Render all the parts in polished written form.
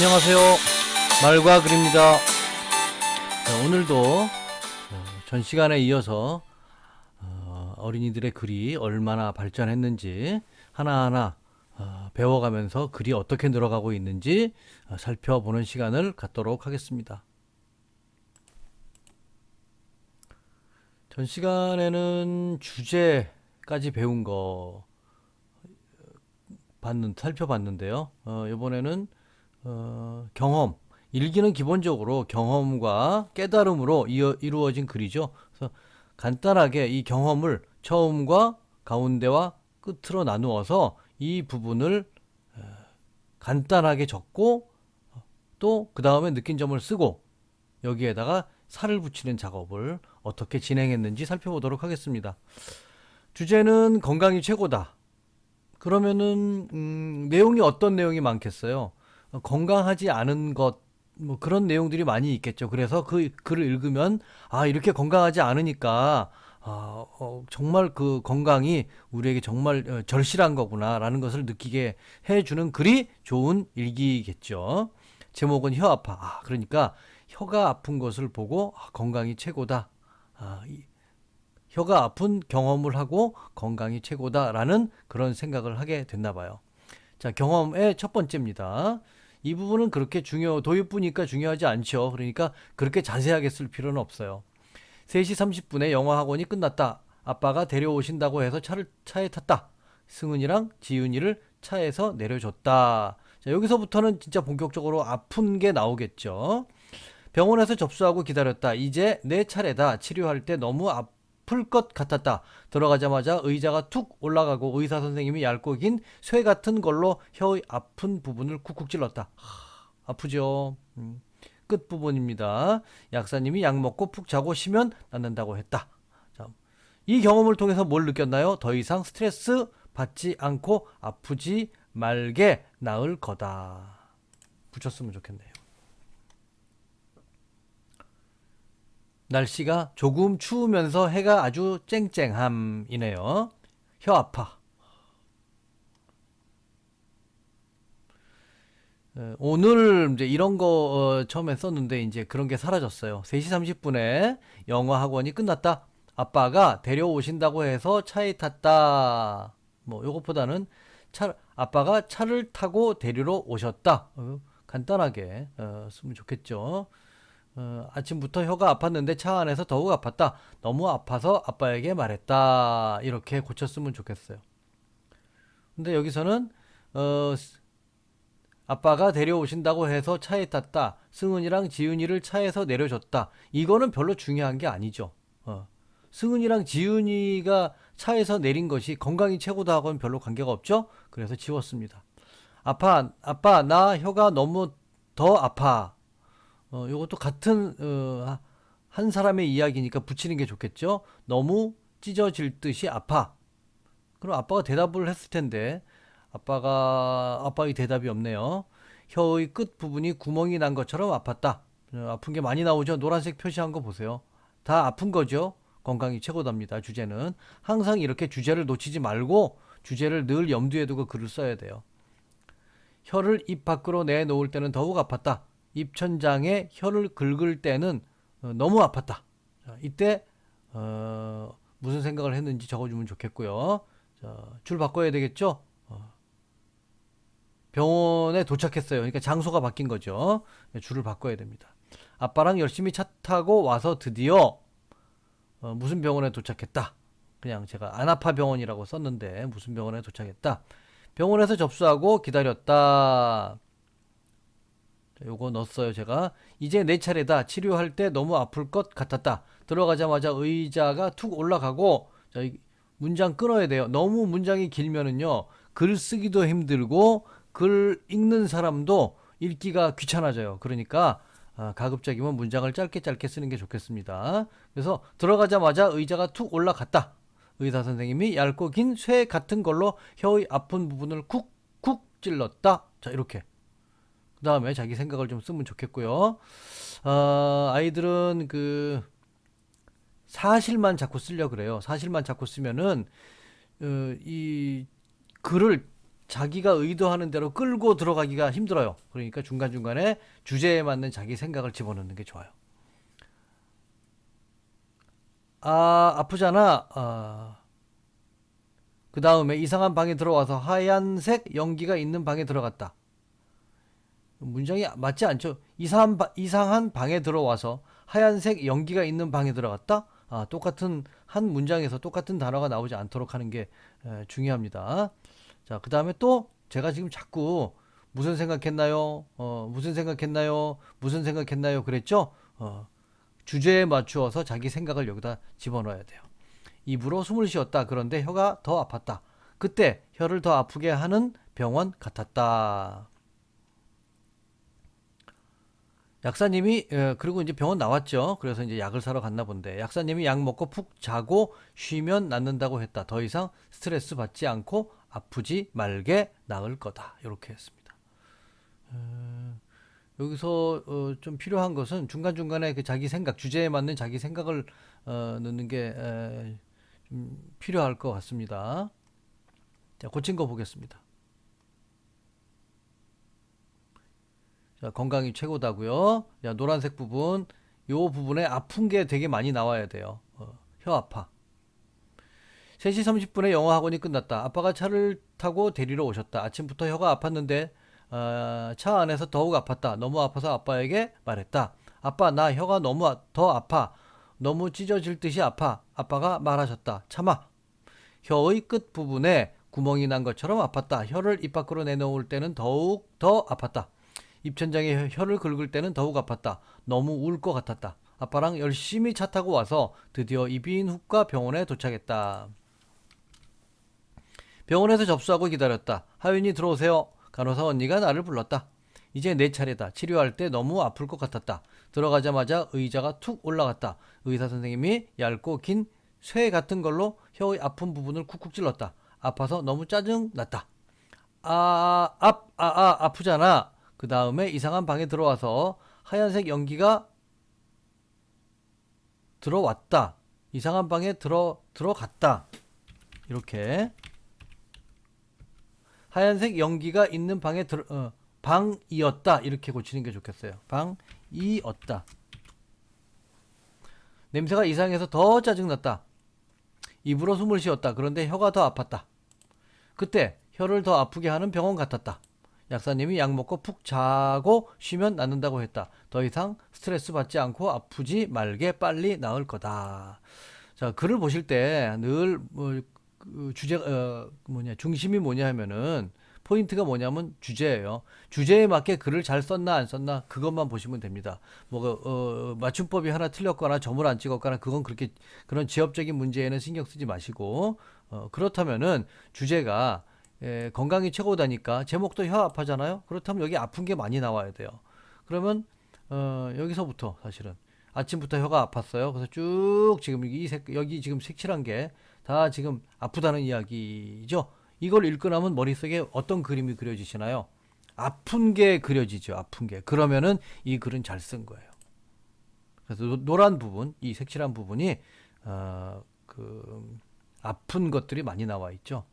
안녕하세요. 말과 글입니다. 자, 오늘도 전 시간에 이어서 어린이들의 글이 얼마나 발전했는지 하나하나 배워가면서 글이 어떻게 늘어가고 있는지 살펴보는 시간을 갖도록 하겠습니다. 전 시간에는 주제까지 배운 거 살펴봤는데요. 이번에는 경험, 일기는 기본적으로 경험과 깨달음으로 이루어진 글이죠. 그래서 간단하게 이 경험을 처음과 가운데와 끝으로 나누어서 이 부분을 간단하게 적고 또 그 다음에 느낀 점을 쓰고 여기에다가 살을 붙이는 작업을 어떻게 진행했는지 살펴보도록 하겠습니다. 주제는 건강이 최고다. 그러면은 내용이 어떤 내용이 많겠어요? 건강하지 않은 것, 뭐 그런 내용들이 많이 있겠죠. 그래서 그 글을 읽으면 이렇게 건강하지 않으니까 정말 그 건강이 우리에게 정말 절실한 거구나라는 것을 느끼게 해주는 글이 좋은 일기겠죠. 제목은 혀 아파. 그러니까 혀가 아픈 것을 보고 건강이 최고다. 혀가 아픈 경험을 하고 건강이 최고다라는 그런 생각을 하게 됐나 봐요. 자, 경험의 첫 번째입니다. 이 부분은 그렇게 도입부니까 중요하지 않죠. 그러니까 그렇게 자세하게 쓸 필요는 없어요. 3시 30분에 영어 학원이 끝났다. 아빠가 데려오신다고 해서 차에 탔다. 승은이랑 지윤이를 차에서 내려줬다. 자, 여기서부터는 진짜 본격적으로 아픈 게 나오겠죠. 병원에서 접수하고 기다렸다. 이제 내 차례다. 치료할 때 너무 아플 것 같았다. 들어가자마자 의자가 툭 올라가고 의사 선생님이 얇고 긴 쇠 같은 걸로 혀의 아픈 부분을 쿡쿡 찔렀다. 아프죠. 끝 부분입니다. 약사님이 약 먹고 푹 자고 쉬면 낫는다고 했다. 자, 이 경험을 통해서 뭘 느꼈나요? 더 이상 스트레스 받지 않고 아프지 말게 나을 거다. 붙였으면 좋겠네요. 날씨가 조금 추우면서 해가 아주 쨍쨍함이네요. 혀 아파. 오늘 이제 이런 거 처음에 썼는데 이제 그런 게 사라졌어요. 3시 30분에 영어 학원이 끝났다. 아빠가 데려오신다고 해서 차에 탔다. 뭐 요것보다는 아빠가 차를 타고 데리러 오셨다. 간단하게 쓰면 좋겠죠. 아침부터 혀가 아팠는데 차 안에서 더욱 아팠다. 너무 아파서 아빠에게 말했다. 이렇게 고쳤으면 좋겠어요. 근데 여기서는 어, 아빠가 데려오신다고 해서 차에 탔다. 승은이랑 지은이를 차에서 내려줬다. 이거는 별로 중요한 게 아니죠. 승은이랑 지은이가 차에서 내린 것이 건강이 최고다 하고는 별로 관계가 없죠. 그래서 지웠습니다. 아빠, 나 혀가 너무 더 아파. 요것도 같은 한 사람의 이야기니까 붙이는 게 좋겠죠. 너무 찢어질 듯이 아파. 그럼 아빠가 대답을 했을 텐데 아빠의 대답이 없네요. 혀의 끝 부분이 구멍이 난 것처럼 아팠다. 아픈 게 많이 나오죠. 노란색 표시한 거 보세요. 다 아픈 거죠. 건강이 최고답니다. 주제는 항상 이렇게 주제를 놓치지 말고 주제를 늘 염두에 두고 글을 써야 돼요. 혀를 입 밖으로 내놓을 때는 더욱 아팠다. 입천장에 혀를 긁을 때는 너무 아팠다. 자, 이때 무슨 생각을 했는지 적어주면 좋겠고요. 자, 줄 바꿔야 되겠죠? 병원에 도착했어요. 그러니까 장소가 바뀐 거죠. 줄을 바꿔야 됩니다. 아빠랑 열심히 차 타고 와서 드디어 무슨 병원에 도착했다. 그냥 제가 안아파 병원이라고 썼는데 무슨 병원에 도착했다. 병원에서 접수하고 기다렸다. 요거 넣었어요 제가. 이제 내 차례다. 치료할 때 너무 아플 것 같았다. 들어가자마자 의자가 툭 올라가고. 자, 문장 끊어야 돼요. 너무 문장이 길면은요 글 쓰기도 힘들고 글 읽는 사람도 읽기가 귀찮아져요. 그러니까 가급적이면 문장을 짧게 쓰는 게 좋겠습니다. 그래서 들어가자마자 의자가 툭 올라갔다. 의사 선생님이 얇고 긴 쇠 같은 걸로 혀의 아픈 부분을 쿡쿡 찔렀다. 자, 이렇게. 그 다음에 자기 생각을 좀 쓰면 좋겠고요. 아이들은 그 사실만 자꾸 쓰려 그래요. 사실만 자꾸 쓰면은 이 글을 자기가 의도하는 대로 끌고 들어가기가 힘들어요. 그러니까 중간중간에 주제에 맞는 자기 생각을 집어넣는 게 좋아요. 아, 아프잖아. 그 다음에 이상한 방에 들어와서 하얀색 연기가 있는 방에 들어갔다. 문장이 맞지 않죠? 이상한 방에 들어와서 하얀색 연기가 있는 방에 들어갔다? 똑같은 한 문장에서 똑같은 단어가 나오지 않도록 하는 게 중요합니다. 자, 그 다음에 또 제가 지금 자꾸 무슨 생각했나요? 무슨 생각했나요? 무슨 생각했나요? 그랬죠? 주제에 맞추어서 자기 생각을 여기다 집어넣어야 돼요. 입으로 숨을 쉬었다. 그런데 혀가 더 아팠다. 그때 혀를 더 아프게 하는 병원 같았다. 약사님이 그리고 이제 병원 나왔죠. 그래서 이제 약을 사러 갔나 본데 약사님이 약 먹고 푹 자고 쉬면 낫는다고 했다. 더 이상 스트레스 받지 않고 아프지 말게 나을 거다. 이렇게 했습니다. 여기서 좀 필요한 것은 중간중간에 그 자기 생각, 주제에 맞는 자기 생각을 넣는 게 좀 필요할 것 같습니다. 자, 고친 거 보겠습니다. 자, 건강이 최고다고요. 자, 노란색 부분, 요 부분에 아픈 게 되게 많이 나와야 돼요. 혀 아파. 3시 30분에 영어 학원이 끝났다. 아빠가 차를 타고 데리러 오셨다. 아침부터 혀가 아팠는데 차 안에서 더욱 아팠다. 너무 아파서 아빠에게 말했다. 아빠, 나 혀가 너무 더 아파. 너무 찢어질 듯이 아파. 아빠가 말하셨다. 참아. 혀의 끝 부분에 구멍이 난 것처럼 아팠다. 혀를 입 밖으로 내놓을 때는 더욱 더 아팠다. 입천장에 혀를 긁을 때는 더욱 아팠다. 너무 울 것 같았다. 아빠랑 열심히 차 타고 와서 드디어 이비인 훅과 병원에 도착했다. 병원에서 접수하고 기다렸다. 하윤이 들어오세요. 간호사 언니가 나를 불렀다. 이제 내 차례다. 치료할 때 너무 아플 것 같았다. 들어가자마자 의자가 툭 올라갔다. 의사 선생님이 얇고 긴 쇠 같은 걸로 혀의 아픈 부분을 쿡쿡 찔렀다. 아파서 너무 짜증 났다. 아프잖아. 그 다음에 이상한 방에 들어와서 하얀색 연기가 들어왔다. 이상한 방에 들어갔다. 이렇게 하얀색 연기가 있는 방이었다. 이렇게 고치는 게 좋겠어요. 방이었다. 냄새가 이상해서 더 짜증났다. 입으로 숨을 쉬었다. 그런데 혀가 더 아팠다. 그때 혀를 더 아프게 하는 병원 같았다. 약사님이 약 먹고 푹 자고 쉬면 낫는다고 했다. 더 이상 스트레스 받지 않고 아프지 말게 빨리 나을 거다. 자, 글을 보실 때 늘 중심이 뭐냐 하면은 포인트가 뭐냐면 주제예요. 주제에 맞게 글을 잘 썼나 안 썼나 그것만 보시면 됩니다. 맞춤법이 하나 틀렸거나 점을 안 찍었거나 그건 그렇게 그런 지엽적인 문제에는 신경 쓰지 마시고 그렇다면은 주제가 건강이 최고다니까 제목도 혀 아파잖아요. 그렇다면 여기 아픈 게 많이 나와야 돼요. 그러면 여기서부터 사실은 아침부터 혀가 아팠어요. 그래서 쭉 지금 여기 지금 색칠한 게 다 지금 아프다는 이야기죠. 이걸 읽고 나면 머릿속에 어떤 그림이 그려지시나요? 아픈 게 그려지죠. 아픈 게. 그러면은 이 글은 잘 쓴 거예요. 그래서 노란 부분, 이 색칠한 부분이 그 아픈 것들이 많이 나와 있죠.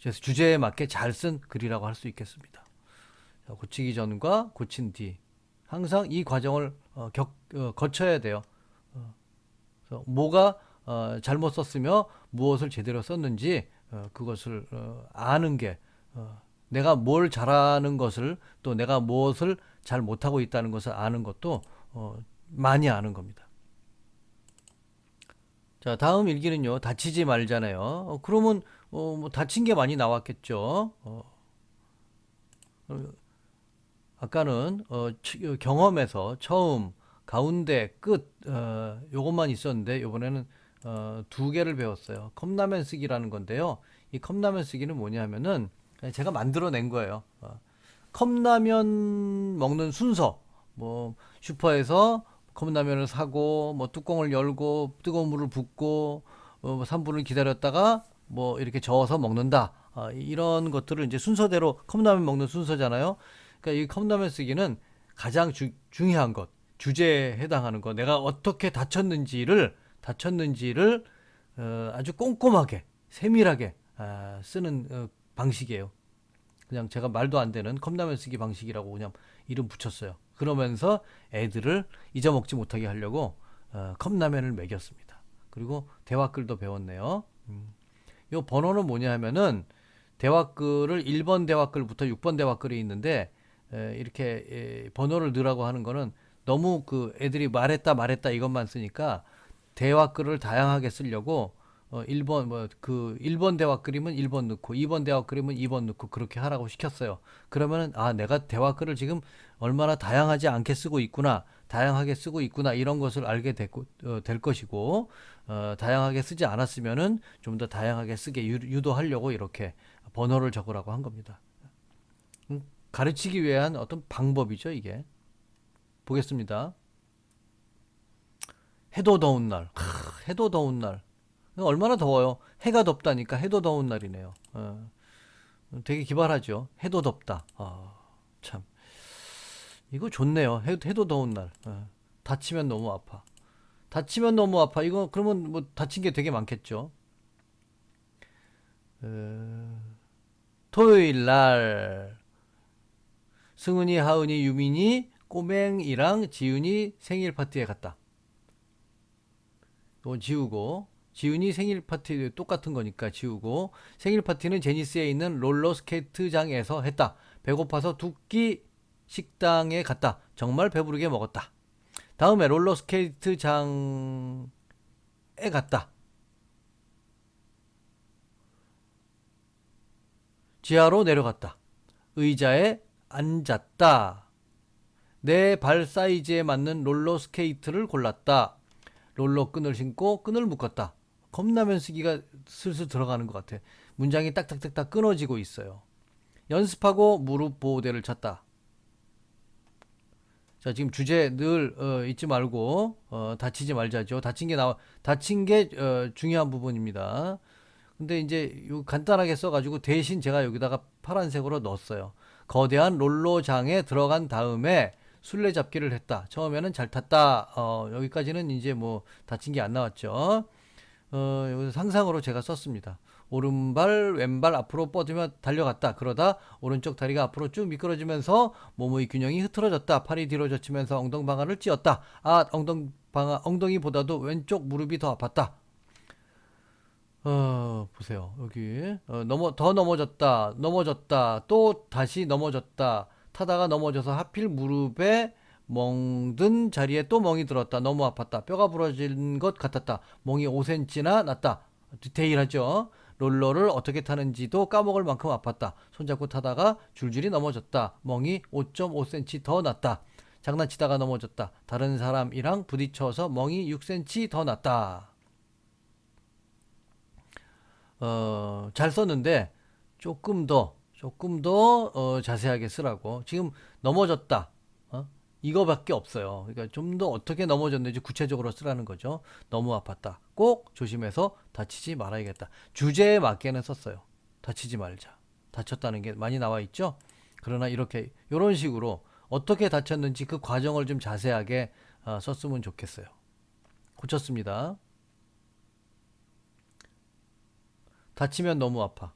그래서 주제에 맞게 잘 쓴 글이라고 할 수 있겠습니다. 자, 고치기 전과 고친 뒤 항상 이 과정을 거쳐야 돼요. 그래서 뭐가 잘못 썼으며 무엇을 제대로 썼는지 그것을 아는 게 내가 뭘 잘하는 것을 또 내가 무엇을 잘 못하고 있다는 것을 아는 것도 많이 아는 겁니다. 자, 다음 일기는요. 다치지 말잖아요. 그러면 뭐 다친 게 많이 나왔겠죠. 아까는 경험에서 처음, 가운데, 끝 요것만 있었는데 이번에는 두 개를 배웠어요. 컵라면 쓰기라는 건데요. 이 컵라면 쓰기는 뭐냐면은 제가 만들어낸 거예요. 컵라면 먹는 순서. 뭐 슈퍼에서 컵라면을 사고 뭐 뚜껑을 열고 뜨거운 물을 붓고 3분을 기다렸다가 뭐 이렇게 저어서 먹는다. 이런 것들을 이제 순서대로 컵라면 먹는 순서잖아요. 그러니까 이 컵라면 쓰기는 가장 중요한 것, 주제에 해당하는 것, 내가 어떻게 다쳤는지를 아주 꼼꼼하게 세밀하게 쓰는 방식이에요. 그냥 제가 말도 안 되는 컵라면 쓰기 방식이라고 그냥 이름 붙였어요. 그러면서 애들을 잊어먹지 못하게 하려고 컵라면을 먹였습니다. 그리고 대화글도 배웠네요. 요 번호는 뭐냐 하면은 대화글을 1번 대화글부터 6번 대화글이 있는데 이렇게 번호를 넣으라고 하는 거는 너무 그 애들이 말했다 이것만 쓰니까 대화글을 다양하게 쓰려고 1번 그 1번 대화글이면 1번 넣고 2번 대화글이면 2번 넣고 그렇게 하라고 시켰어요. 그러면은 아 내가 대화글을 지금 얼마나 다양하지 않게 쓰고 있구나. 다양하게 쓰고 있구나 이런 것을 알게 될 것이고 다양하게 쓰지 않았으면은 좀 더 다양하게 쓰게 유도하려고 이렇게 번호를 적으라고 한 겁니다. 가르치기 위한 어떤 방법이죠, 이게. 보겠습니다. 해도 더운 날. 해도 더운 날. 얼마나 더워요. 해가 덥다니까 해도 더운 날이네요. 되게 기발하죠. 해도 덥다. 참. 이거 좋네요. 해도 더운 날. 다치면 너무 아파. 다치면 너무 아파. 이거 그러면 뭐 다친 게 되게 많겠죠. 토요일 날 승은이, 하은이, 유민이, 꼬맹이랑 지윤이 생일 파티에 갔다. 이건 지우고 지윤이 생일 파티 똑같은 거니까 지우고 생일 파티는 제니스에 있는 롤러스케이트장에서 했다. 배고파서 두 끼 식당에 갔다. 정말 배부르게 먹었다. 다음에 롤러스케이트장에 갔다. 지하로 내려갔다. 의자에 앉았다. 내 발 사이즈에 맞는 롤러 스케이트를 골랐다. 롤러 끈을 신고 끈을 묶었다. 컵라면 쓰기가 슬슬 들어가는 것 같아. 문장이 딱딱딱딱 끊어지고 있어요. 연습하고 무릎 보호대를 찼다. 자, 지금 주제 늘 잊지 말고 다치지 말자죠. 다친 게 중요한 부분입니다. 근데 이제 요 간단하게 써가지고 대신 제가 여기다가 파란색으로 넣었어요. 거대한 롤러장에 들어간 다음에 술래잡기를 했다. 처음에는 잘 탔다. 여기까지는 이제 뭐 다친 게 안 나왔죠. 여기서 상상으로 제가 썼습니다. 오른발 왼발 앞으로 뻗으며 달려갔다. 그러다 오른쪽 다리가 앞으로 쭉 미끄러지면서 몸의 균형이 흐트러졌다. 팔이 뒤로 젖히면서 엉덩방아를 찧었다. 아, 엉덩이보다도 왼쪽 무릎이 더 아팠다. 보세요. 여기 더 넘어졌다, 또 다시 넘어졌다, 타다가 넘어져서 하필 무릎에 멍든 자리에 또 멍이 들었다. 너무 아팠다. 뼈가 부러진 것 같았다. 멍이 5cm나 났다. 디테일하죠. 롤러를 어떻게 타는지도 까먹을 만큼 아팠다. 손잡고 타다가 줄줄이 넘어졌다. 멍이 5.5cm 더 났다. 장난치다가 넘어졌다. 다른 사람이랑 부딪혀서 멍이 6cm 더 났다. 잘 썼는데 조금 더 자세하게 쓰라고. 지금 넘어졌다. 이거밖에 없어요. 그러니까 좀 더 어떻게 넘어졌는지 구체적으로 쓰라는 거죠. 너무 아팠다. 꼭 조심해서 다치지 말아야겠다. 주제에 맞게는 썼어요. 다치지 말자. 다쳤다는 게 많이 나와 있죠. 그러나 이런 식으로 어떻게 다쳤는지 그 과정을 좀 자세하게 썼으면 좋겠어요. 고쳤습니다. 다치면 너무 아파.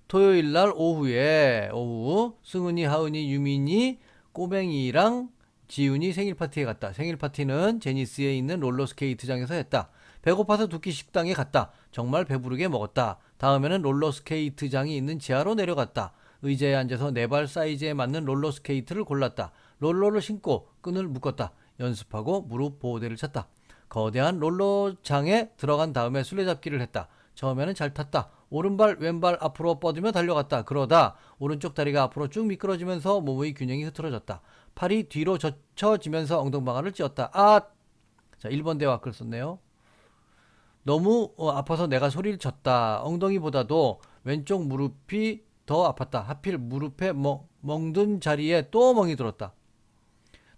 토요일 날 오후 승은이, 하은이, 유민이, 꼬맹이랑 지윤이 생일 파티에 갔다. 생일 파티는 제니스에 있는 롤러스케이트장에서 했다. 배고파서 두끼 식당에 갔다. 정말 배부르게 먹었다. 다음에는 롤러스케이트장이 있는 지하로 내려갔다. 의자에 앉아서 내 발 사이즈에 맞는 롤러스케이트를 골랐다. 롤러를 신고 끈을 묶었다. 연습하고 무릎 보호대를 찼다. 거대한 롤러장에 들어간 다음에 술래잡기를 했다. 처음에는 잘 탔다. 오른발 왼발 앞으로 뻗으며 달려갔다. 그러다 오른쪽 다리가 앞으로 쭉 미끄러지면서 몸의 균형이 흐트러졌다. 팔이 뒤로 젖혀지면서 엉덩방아를 찧었다. 아! 자, 1번 대화 글 썼네요. 너무 아파서 내가 소리를 쳤다. 엉덩이보다도 왼쪽 무릎이 더 아팠다. 하필 무릎에 멍든 자리에 또 멍이 들었다.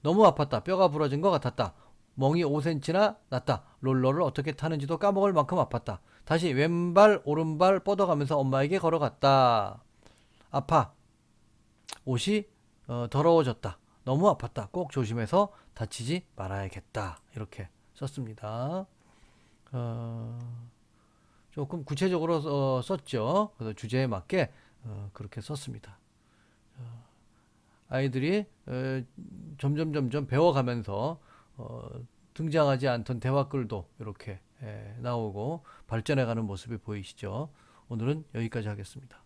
너무 아팠다. 뼈가 부러진 것 같았다. 멍이 5cm나 났다. 롤러를 어떻게 타는지도 까먹을 만큼 아팠다. 다시 왼발 오른발 뻗어가면서 엄마에게 걸어갔다. 아파. 옷이 더러워졌다. 너무 아팠다. 꼭 조심해서 다치지 말아야겠다. 이렇게 썼습니다. 조금 구체적으로 썼죠. 그래서 주제에 맞게 그렇게 썼습니다. 아이들이 점점 배워가면서 등장하지 않던 대화글도 이렇게 나오고 발전해가는 모습이 보이시죠? 오늘은 여기까지 하겠습니다.